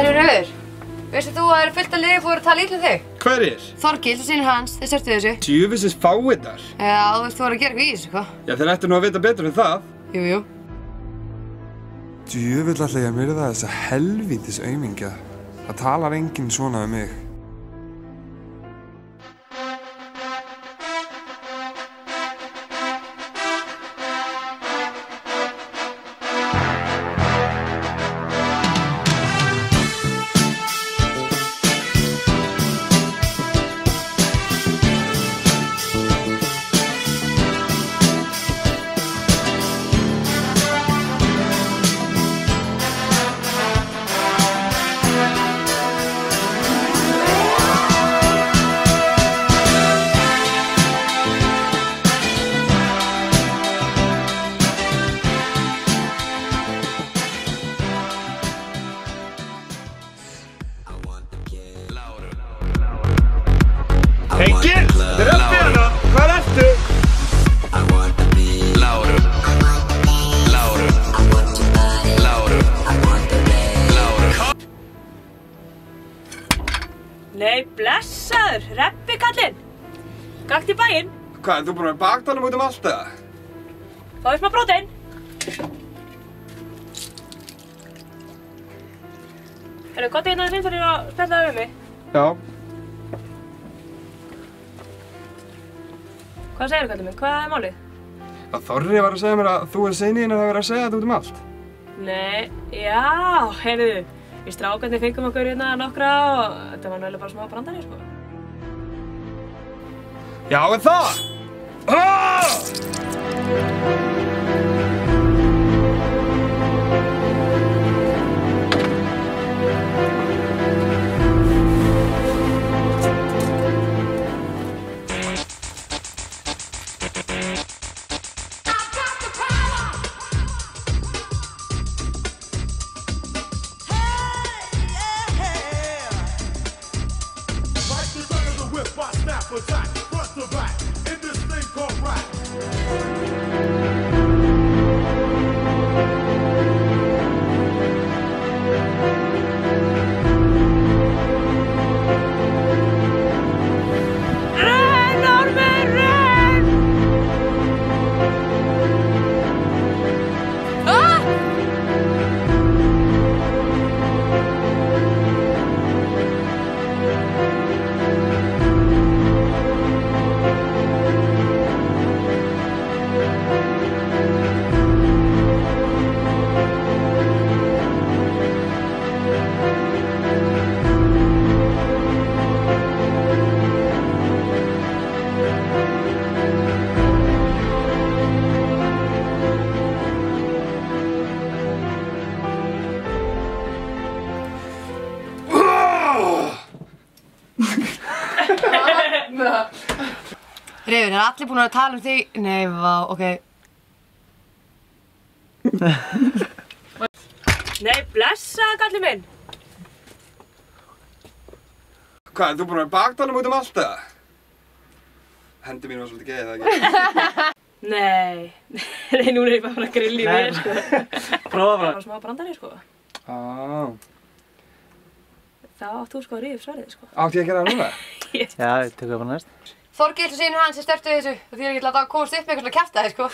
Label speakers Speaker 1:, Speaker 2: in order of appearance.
Speaker 1: Herru Rauður, veistu þú að það eru fullt af liði fóru að tala illa um þig?
Speaker 2: Hverjir?
Speaker 1: Þorgils og synir hans, þeir sértu þessu.
Speaker 2: Djöfisins fáiðar.
Speaker 1: Já, þú veist þú voru að gera eitthvað í þessu, hvað?
Speaker 2: Já, þeir ættu nú að vita betur en það.
Speaker 1: Jú.
Speaker 3: Djöfull ætla ég að myrða þessa helvítis aumingja. Það talar enginn svona um mig.
Speaker 2: Enginn! Þetta uppi hana! Hvað ertu?
Speaker 4: Nei, blessaður, reppi kallinn. Gakt í bæinn.
Speaker 2: Hvað, þú búinn að baktalum út allt eða?
Speaker 4: Fáðu smá prótein. Herru, gott hérna aðeins fyrir að spjalla það við mig.
Speaker 2: Já.
Speaker 4: Hvað segirðu kallinn minn? Hvað er málið?
Speaker 2: Að Þorri var að segja mér að þú er seininn að það verið að segja þetta út allt.
Speaker 4: Nei, já, heyrðu. Við strákarnir fengum okkur hérna nokkra og þetta var náttúrulega bara smá brandari, sko.
Speaker 2: Já, en það!
Speaker 5: Attack, front to back, in this thing called rap.
Speaker 4: Renn, Ormur, renn!
Speaker 1: Rauður, er allir búin að tala um þig? Nei, vá, ok.
Speaker 4: Nei, blessaðu kallinn minn.
Speaker 2: Hvað, þú búinn að baktalum út allt eða? Hendi mín var svolítið geið, það ekki?
Speaker 4: Nei, núna er ég bara að grilla í mér, sko.
Speaker 6: Prófa bara.
Speaker 4: Það var smá brandari, sko. Þá átt þú sko að ríða upp svarið, sko.
Speaker 2: Átti ég að gera það núna?
Speaker 6: Já, við tökum það bara næst.
Speaker 1: Þorgils og synir hans, þeir sértu þessu og því er ekki að láta að komast upp með eitthvað að kjafta þér, sko.